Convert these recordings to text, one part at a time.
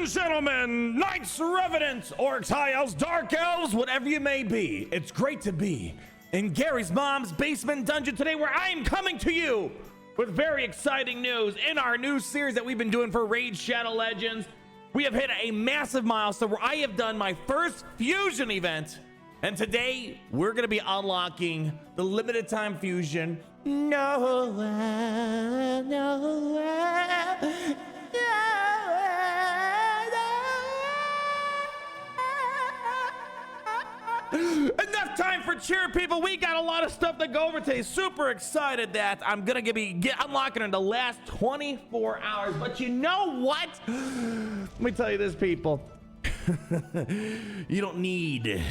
and gentlemen, knights, revenants, orcs, high elves, dark elves, whatever you may be, it's great to be in Gary's mom's basement dungeon today, where I am coming to you with very exciting news in our new series that we've been doing for Raid Shadow Legends. We have hit a massive milestone where I have done my first fusion event, and today we're going to be unlocking the limited time fusion Noelle. Enough time for cheer, people. We got a lot of stuff to go over today. Super excited that I'm gonna be unlocking in the last 24 hours. But you know what? Let me tell you this, people. You don't need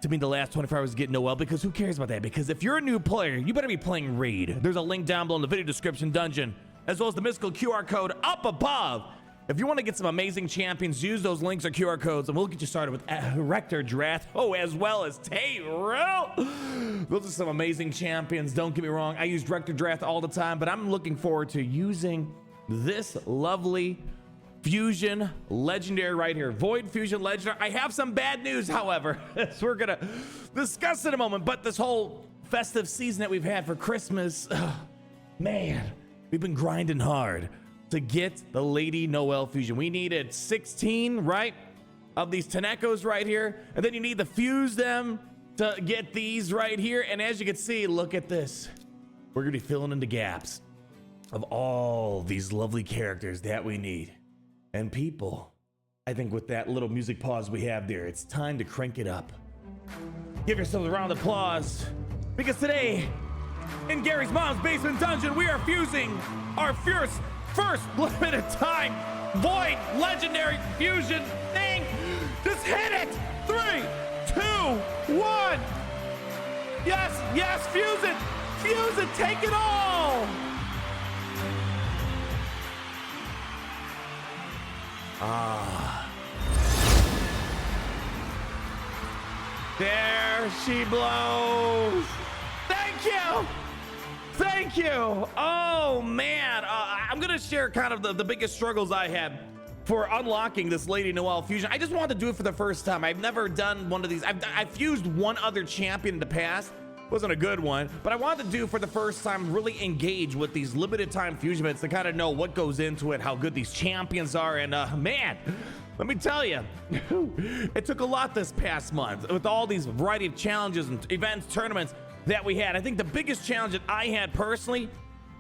to be in the last 24 hours to get Noelle, because who cares about that? Because if you're a new player, you better be playing Raid. There's a link down below in the video description dungeon, as well as the mystical QR code up above. If you want to get some amazing champions, use those links or QR codes, and we'll get you started with Rector Dratho, as well as Tyrell. Those are some amazing champions, don't get me wrong. I use Rector Dratho all the time, but I'm looking forward to using this lovely fusion legendary right here. Void fusion legendary. I have some bad news, however, as we're going to discuss in a moment, but this whole festive season that we've had for Christmas, man, we've been grinding hard to get the Lady Noelle fusion. We needed 16, right, of these Tenekos right here, and then you need to fuse them to get these right here. And as you can see, look at this. We're gonna be filling in the gaps of all these lovely characters that we need. And people, I think with that little music pause we have there, it's time to crank it up. Give yourselves a round of applause, because today in Gary's mom's basement dungeon, we are fusing our first limited time void legendary fusion thing. Just hit it. 3, 2, 1. Yes, fuse it, take it all. There she blows. Thank you. Oh man, I'm gonna share kind of the biggest struggles I had for unlocking this Lady Noelle fusion. I just wanted to do it for the first time. I've never done one of these. I've fused one other champion in the past. Wasn't a good one, but I wanted to do for the first time, really engage with these limited time fusion events to kind of know what goes into it, how good these champions are, and man, let me tell you, it took a lot this past month with all these variety of challenges and events, tournaments that we had. I think the biggest challenge that I had personally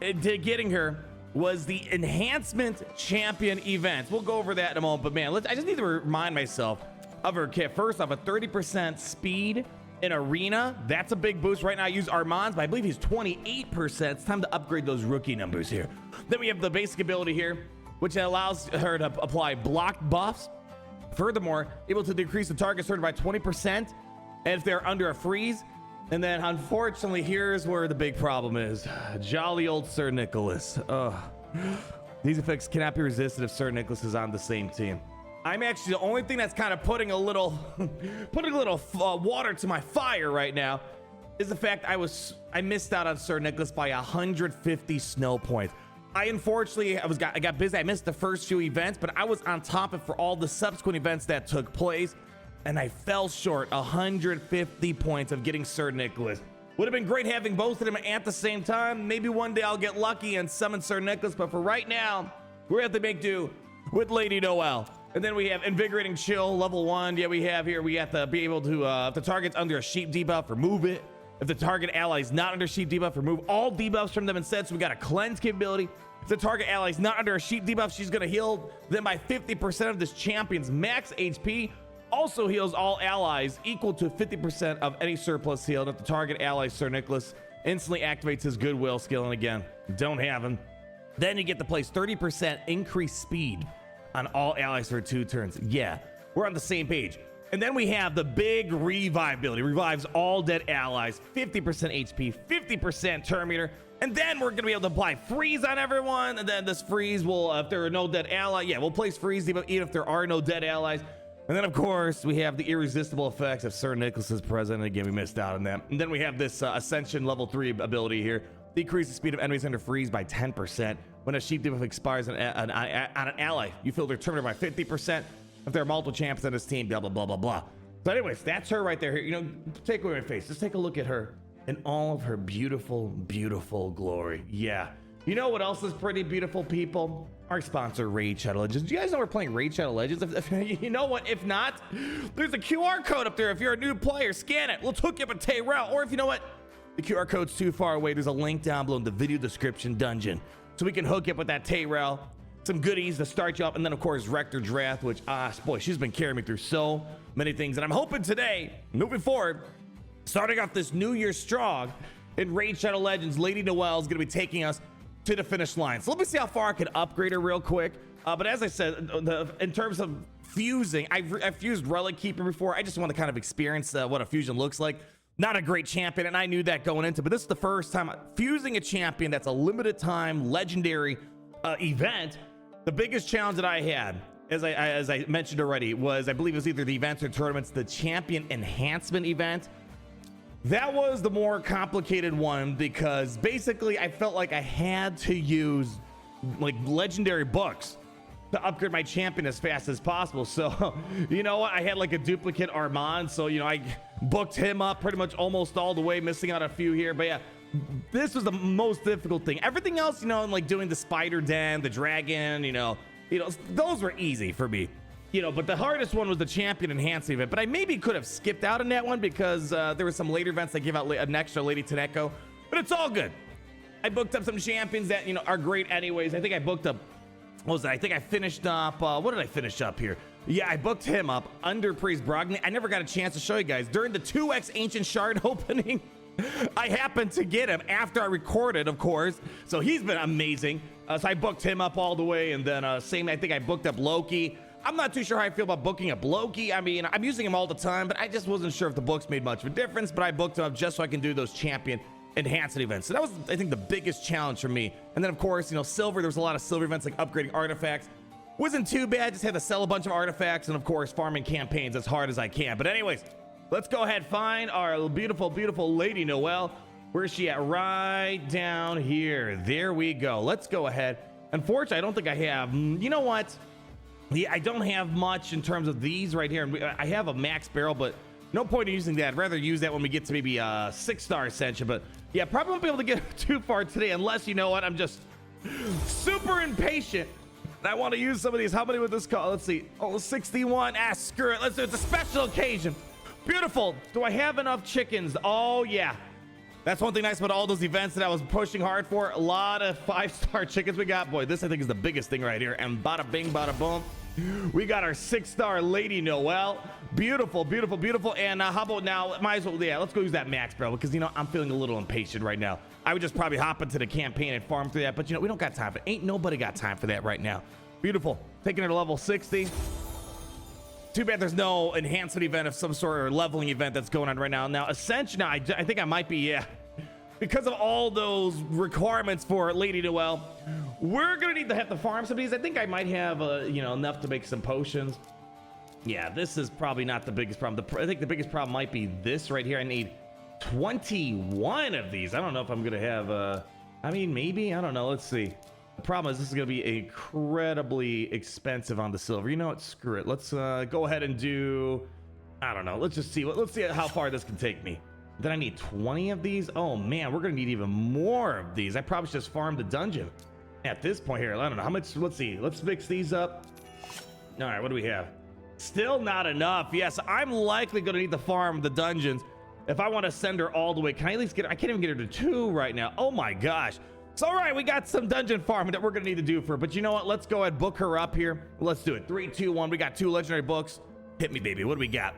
to getting her was the enhancement champion events. We'll go over that in a moment, but man, I just need to remind myself of her kit. First off, a 30% speed in arena. That's a big boost. Right now I use Armand's, but I believe he's 28%. It's time to upgrade those rookie numbers here. Then we have the basic ability here, which allows her to apply block buffs. Furthermore, able to decrease the target surge by 20% and if they're under a freeze. And then, unfortunately, here's where the big problem is. Jolly old Sir Nicholas. These effects cannot be resisted if Sir Nicholas is on the same team. I'm actually the only thing that's kind of putting a little water to my fire right now is the fact I missed out on Sir Nicholas by 150 snow points. I got busy. I missed the first few events, but I was on top of it for all the subsequent events that took place. And I fell short 150 points of getting Sir Nicholas. Would have been great having both of them at the same time. Maybe one day I'll get lucky and summon Sir Nicholas, but for right now, we're gonna have to make do with Lady Noelle. And then we have Invigorating Chill, level 1. Yeah, we have to be able to, if the target's under a sheep debuff, remove it. If the target ally is not under sheep debuff, remove all debuffs from them instead. So we got a cleanse capability. If the target ally is not under a sheep debuff, she's gonna heal them by 50% of this champion's max HP. Also heals all allies equal to 50% of any surplus healed. If the target ally, Sir Nicholas, instantly activates his goodwill skill, and again, don't have him, then you get to place 30% increased speed on all allies for 2 turns. Yeah, we're on the same page. And then we have the big revive ability. Revives all dead allies, 50% HP, 50% turn meter. And then we're gonna be able to apply freeze on everyone. And then this freeze will, if there are no dead ally, yeah, we'll place freeze even if there are no dead allies. And then, of course, we have the irresistible effects if Sir Nicholas is present. Again, we missed out on that. And then we have this Ascension level 3 ability here. Decrease the speed of enemies under freeze by 10%. When a sheep debuff expires on an ally, you feel they're terminated by 50%. If there are multiple champions on this team, blah, blah, blah, blah, blah. So anyways, that's her right there. You know, take away my face. Just take a look at her in all of her beautiful, beautiful glory. Yeah. You know what else is pretty beautiful, people? Our sponsor, Raid Shadow Legends. Do you guys know we're playing Raid Shadow Legends? You know what? If not, there's a QR code up there. If you're a new player, scan it. Let's hook you up a Tyrell. Or if you know what? The QR code's too far away. There's a link down below in the video description dungeon. So we can hook you up with that Tyrell. Some goodies to start you up. And then, of course, Rector Drath, which, boy, she's been carrying me through so many things. And I'm hoping today, moving forward, starting off this new year strong in Raid Shadow Legends, Lady Noelle is going to be taking us to the finish line. So let me see how far I can upgrade her real quick. But as I said, in terms of fusing, I've fused Relic Keeper before. I just want to kind of experience what a fusion looks like. Not a great champion, and I knew that going into, but this is the first time fusing a champion that's a limited time legendary event. The biggest challenge that I had, as I mentioned already, was I believe it was either the events or tournaments, the champion enhancement event. That was the more complicated one because basically I felt like I had to use like legendary books to upgrade my champion as fast as possible. So, you know what? I had like a duplicate Armand. So, you know, I booked him up pretty much almost all the way, missing out a few here. But yeah, this was the most difficult thing. Everything else, you know, like doing the spider den, the dragon, you know, those were easy for me. You know, but the hardest one was the champion enhancement event. But I maybe could have skipped out on that one because there were some later events that give out an extra Lady Teneko. But it's all good. I booked up some champions that, you know, are great anyways. I think I booked up, what was it? I think I finished up, what did I finish up here? Yeah, I booked him up under Priest Brogni. I never got a chance to show you guys. During the 2x Ancient Shard opening, I happened to get him after I recorded, of course. So he's been amazing. So I booked him up all the way. And then I think I booked up Loki. I'm not too sure how I feel about booking up Loki. I mean, I'm using him all the time, but I just wasn't sure if the books made much of a difference. But I booked him up just so I can do those champion enhancement events. So that was, I think, the biggest challenge for me. And then, of course, you know, silver. There was a lot of silver events like upgrading artifacts. Wasn't too bad. Just had to sell a bunch of artifacts and, of course, farming campaigns as hard as I can. But anyways, let's go ahead and find our beautiful, beautiful Lady Noelle. Where's she at? Right down here. There we go. Let's go ahead. Unfortunately, I don't think I have. You know what? Yeah, I don't have much in terms of these right here. I have a max barrel, but no point in using that. I'd rather use that when we get to maybe a 6-star ascension. But yeah, probably won't be able to get too far today unless, you know what, I'm just super impatient. And I want to use some of these. How many would this call? Let's see. Oh, 61. Screw it. Let's do it. It's a special occasion. Beautiful. Do I have enough chickens? Oh, yeah. That's one thing nice about all those events that I was pushing hard for. A lot of 5-star chickens we got. Boy, this I think is the biggest thing right here. And bada bing, bada boom. We got our 6-star Lady Noelle. Beautiful, beautiful, beautiful. And how about now? Might as well, yeah, let's go use that max barrel because, you know, I'm feeling a little impatient right now. I would just probably hop into the campaign and farm through that. But, you know, we don't got time for it. Ain't nobody got time for that right now. Beautiful. Taking her to level 60. Too bad there's no enhancement event of some sort or leveling event that's going on right now. Now, Ascension, I think I might be, yeah. Because of all those requirements for Lady Noelle, we're going to need to have to farm some of these. I think I might have, you know, enough to make some potions. Yeah, this is probably not the biggest problem. I think the biggest problem might be this right here. I need 21 of these. I don't know if I'm going to have, I mean, maybe. I don't know. Let's see. The problem is this is going to be incredibly expensive on the silver. You know what? Screw it. Let's go ahead and do, I don't know. Let's just see. Let's see how far this can take me. Then I need 20 of these. Oh man, we're gonna need even more of these. I probably should just farm the dungeon at this point here. I don't know how much. Let's see. Let's mix these up. All right, what do we have? Still not enough. Yes, I'm likely gonna need to farm the dungeons if I want to send her all the way. Can I at least get her? I can't even get her to 2 right now. Oh my gosh. So all right, we got some dungeon farming that we're gonna need to do for her. But you know what? Let's go ahead and book her up here. Let's do it. 3, 2, 1. We got 2 legendary books. Hit me, baby. What do we got?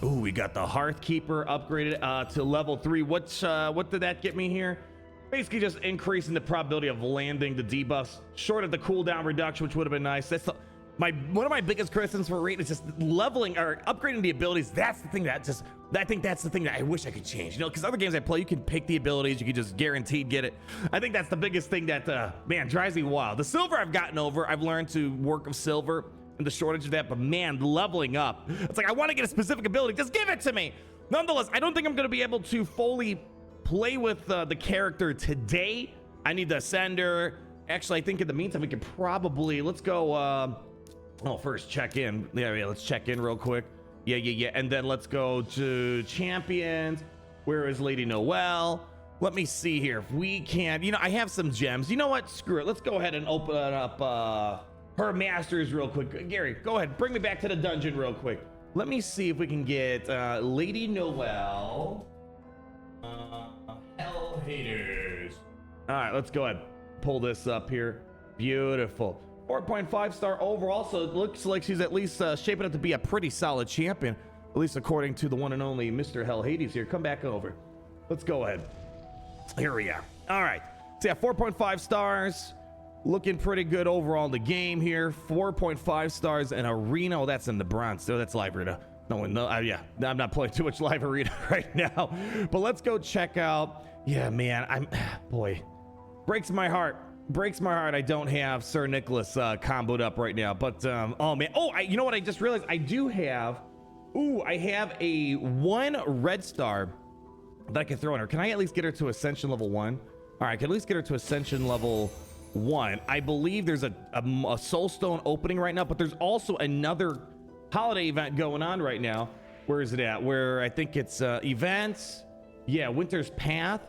Ooh, we got the Hearth Keeper upgraded to level 3. What did that get me here? Basically just increasing the probability of landing the debuffs short of the cooldown reduction, which would have been nice. That's one of my biggest criticisms for Raid is just leveling or upgrading the abilities. That's the thing that I think that's the thing that I wish I could change. You know, because other games I play, you can pick the abilities, you can just guaranteed get it. I think that's the biggest thing that man drives me wild. The silver I've gotten over. I've learned to work with silver and the shortage of that, but man, leveling up, it's like I want to get a specific ability, just give it to me. Nonetheless, I don't think I'm going to be able to fully play with the character today. I need to send her, Actually, I think in the meantime, we could probably, let's go, oh, first check in. Yeah, let's check in real quick. Yeah. And then let's go to champions. Where is Lady Noelle? Let me see here. If we can, I have some gems. You know what? Screw it. Let's go ahead and open up her masters real quick. Gary, go ahead. Bring me back to the dungeon real quick. Let me see if we can get Lady Noelle. Hell haters. All right, let's go ahead. Pull this up here. Beautiful. 4.5 star overall, so it looks like she's at least shaping up to be a pretty solid champion, at least according to the one and only Mr. Hell Hades here. Come back over. Let's go ahead. Here we are. All right. So yeah, 4.5 stars. Looking pretty good overall in the game here. 4.5 stars in arena. Oh, that's in the bronze. Oh, that's live arena. No, yeah, I'm not playing too much live arena right now. But let's go check out. Yeah, man, boy, breaks my heart. Breaks my heart I don't have Sir Nicholas comboed up right now. But oh man, you know what, I just realized I do have, I have a 1 red star that I can throw in her. Can I at least get her to ascension level 1? All right, I can at least get her to ascension level 1. I believe there's a soulstone opening right now, but there's also another holiday event going on right now. Where is it at? Where I think it's events. Yeah, Winter's Path.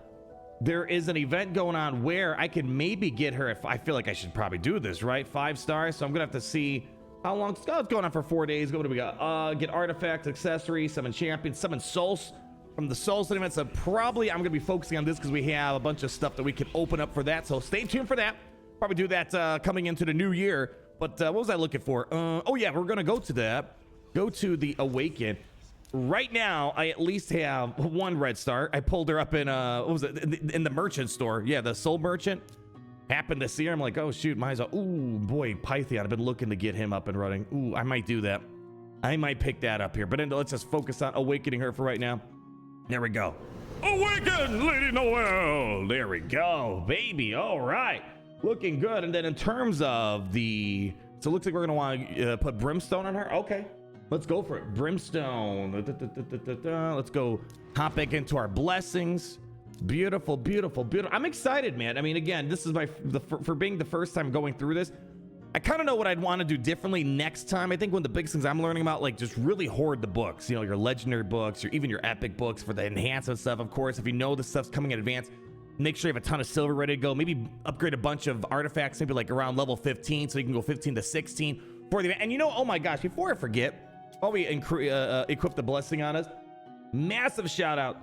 There is an event going on where I can maybe get her, if I feel like I should probably do this, right? 5 stars. So I'm gonna have to see how long it's going on for 4 days. What do we got? Get artifacts, accessories, summon champions, summon souls from the souls event. So probably I'm gonna be focusing on this because we have a bunch of stuff that we can open up for that. So stay tuned for that. Probably do that coming into the new year. But what was I looking for? Oh yeah, we're gonna go to that. Go to the Awaken. Right now, I at least have 1 red star. I pulled her up in what was it? In the merchant store. Yeah, the soul merchant. Happened to see her. I'm like, oh shoot, might as well. Ooh, boy, Python. I've been looking to get him up and running. Ooh, I might do that. I might pick that up here. But then let's just focus on awakening her for right now. There we go. Awaken, Lady Noelle. There we go, baby. All right, looking good. And then in terms of the, so it looks like we're gonna want to put Brimstone on her. Okay. Let's go for it. Brimstone. Let's go hop back into our blessings. Beautiful, beautiful, beautiful. I'm excited, man. I mean, again, this is for being the first time going through this. I kind of know what I'd want to do differently next time. I think one of the biggest things I'm learning about, like, just really hoard the books. Your legendary books, or even your epic books for the enhancement stuff. Of course, if you know this stuff's coming in advance, make sure you have a ton of silver ready to go. Maybe upgrade a bunch of artifacts, maybe like around level 15, so you can go 15 to 16 for the event. And oh my gosh, before I forget, while we equip the blessing on us, massive shout out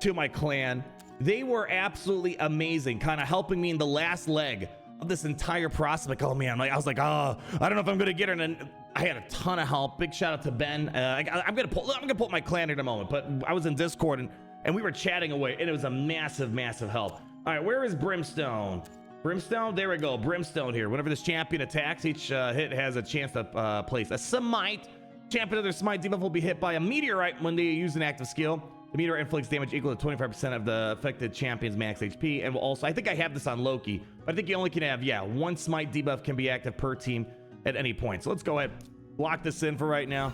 to my clan. They were absolutely amazing, kind of helping me in the last leg of this entire process. Like, oh man, I was like, oh, I don't know if I'm gonna get her. And then I had a ton of help. Big shout out to Ben. I'm gonna pull my clan in a moment, but I was in Discord and we were chatting away, and it was a massive help. All right, where is Brimstone? Brimstone, there we go. Brimstone here. Whenever this champion attacks, each hit has a chance to place a smite. Champion of their smite debuff will be hit by a meteorite when they use an active skill. The meteorite inflicts damage equal to 25% of the affected champion's max HP, and will also, I think I have this on Loki, but I think you only can have, 1 smite debuff can be active per team at any point. So let's go ahead, lock this in for right now.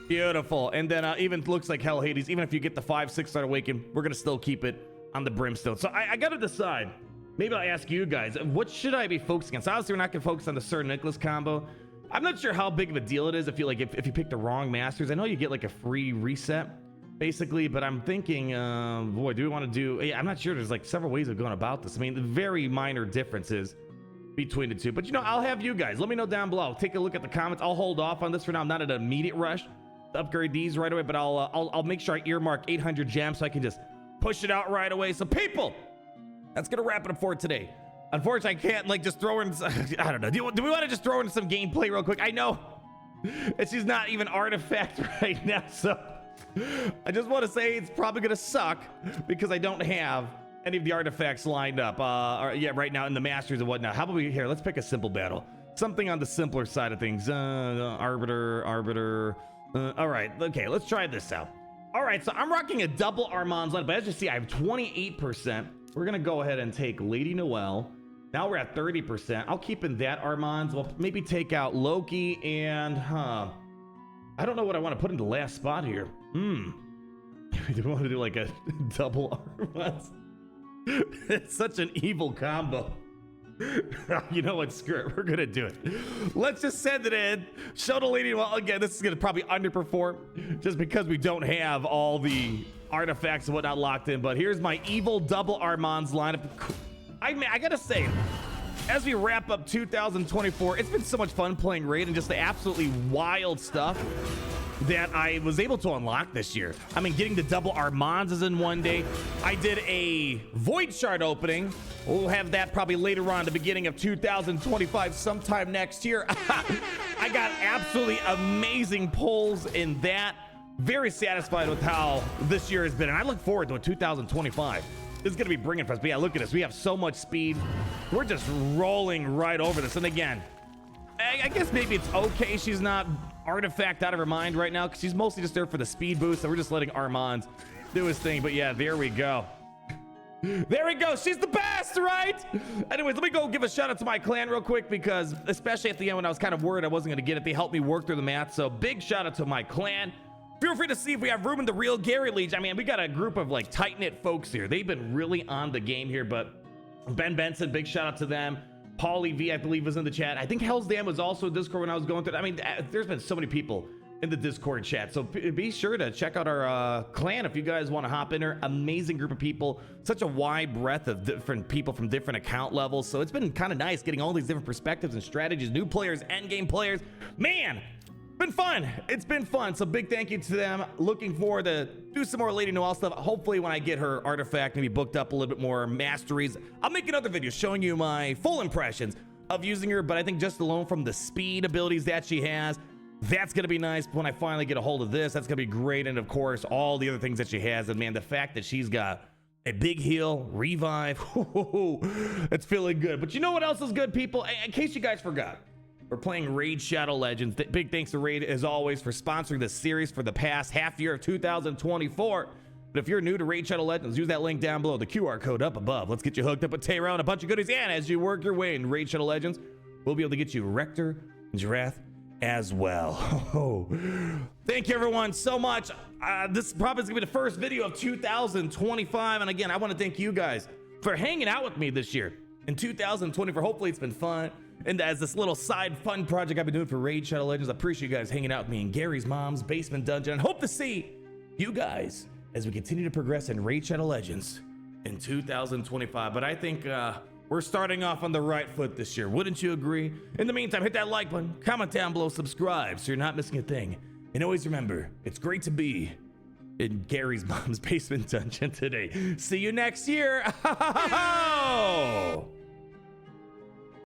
Beautiful. And then even looks like Hell Hades, even if you get the 5-6 star awaken, we're gonna still keep it on the Brimstone. So I gotta decide. Maybe I'll ask you guys, what should I be focusing on? So obviously we're not gonna focus on the Sir Nicholas combo. I'm not sure how big of a deal it is if you if you pick the wrong masters. I know you get like a free reset basically, but I'm thinking, boy, do we want to do, I'm not sure. There's like several ways of going about this. I mean, the very minor differences between the two, but I'll have you guys let me know down below. Take a look at the comments. I'll hold off on this for now. I'm not at an immediate rush to upgrade these right away, but I'll make sure I earmark 800 gems so I can just push it out right away. So people, that's gonna wrap it up for today. Unfortunately, I can't just throw in, I don't know. Do we want to just throw in some gameplay real quick? I know she's not even artifact right now, so I just want to say it's probably going to suck because I don't have any of the artifacts lined up right now in the masters and whatnot. How about we let's pick a simple battle. Something on the simpler side of things. Arbiter. All right. Okay, let's try this out. All right, so I'm rocking a double Armand's line, but as you see, I have 28%. We're going to go ahead and take Lady Noelle. Now we're at 30%. I'll keep in that Armand's. We'll maybe take out Loki and, I don't know what I want to put in the last spot here. Do we want to do like a double Armand's? It's such an evil combo. You know what? Screw it. We're gonna do it. Let's just send it in. Show the lady. Well, again, this is gonna probably underperform just because we don't have all the artifacts and whatnot locked in. But here's my evil double Armands lineup. I mean, I gotta say, as we wrap up 2024, it's been so much fun playing Raid and just the absolutely wild stuff that I was able to unlock this year. I mean, getting the double Armands is in one day. I did a Void Shard opening. We'll have that probably later on, the beginning of 2025, sometime next year. I got absolutely amazing pulls in that. Very satisfied with how this year has been, and I look forward to 2025. This is going to be bringing for us. But yeah, look at this. We have so much speed. We're just rolling right over this. And again, I guess maybe it's okay she's not artifact out of her mind right now because she's mostly just there for the speed boost, and we're just letting Armand do his thing. But yeah, there we go. There we go. She's the best, right? Anyways, let me go give a shout out to my clan real quick, because especially at the end when I was kind of worried I wasn't going to get it, they helped me work through the math. So big shout out to my clan. Feel free to see if we have room in the real Gary Legion. I mean, we got a group of like tight-knit folks here. They've been really on the game here. But Ben Benson, big shout out to them. Paulie V, I believe, was in the chat. I think Hell's Dam was also in Discord when I was going through. I mean, there's been so many people in the Discord chat. So be sure to check out our clan if you guys want to hop in there. Amazing group of people. Such a wide breadth of different people from different account levels. So it's been kind of nice getting all these different perspectives and strategies. New players, endgame players. Man, been fun. It's been fun. So big thank you to them. Looking forward to do some more Lady Noelle stuff. Hopefully when I get her artifact maybe booked up a little bit more masteries, I'll make another video showing you my full impressions of using her. But I think just alone from the speed abilities that she has, that's going to be nice. When I finally get a hold of this, that's going to be great. And of course, all the other things that she has. And man, the fact that she's got a big heal, revive, it's feeling good. But you know what else is good, people? In case you guys forgot, we're playing Raid Shadow Legends. Big thanks to Raid, as always, for sponsoring this series for the past half year of 2024. But if you're new to Raid Shadow Legends, use that link down below, the QR code up above. Let's get you hooked up with Tayra and a bunch of goodies. And as you work your way in Raid Shadow Legends, we'll be able to get you Rector and Jirath as well. Thank you, everyone, so much. This probably is going to be the first video of 2025. And again, I want to thank you guys for hanging out with me this year in 2024. Hopefully it's been fun. And as this little side fun project I've been doing for Raid Shadow Legends, I appreciate you guys hanging out with me in Gary's mom's basement dungeon, and hope to see you guys as we continue to progress in Raid Shadow Legends in 2025. But I think we're starting off on the right foot this year. Wouldn't you agree? In the meantime, hit that like button, comment down below, subscribe so you're not missing a thing. And always remember, it's great to be in Gary's mom's basement dungeon today. See you next year.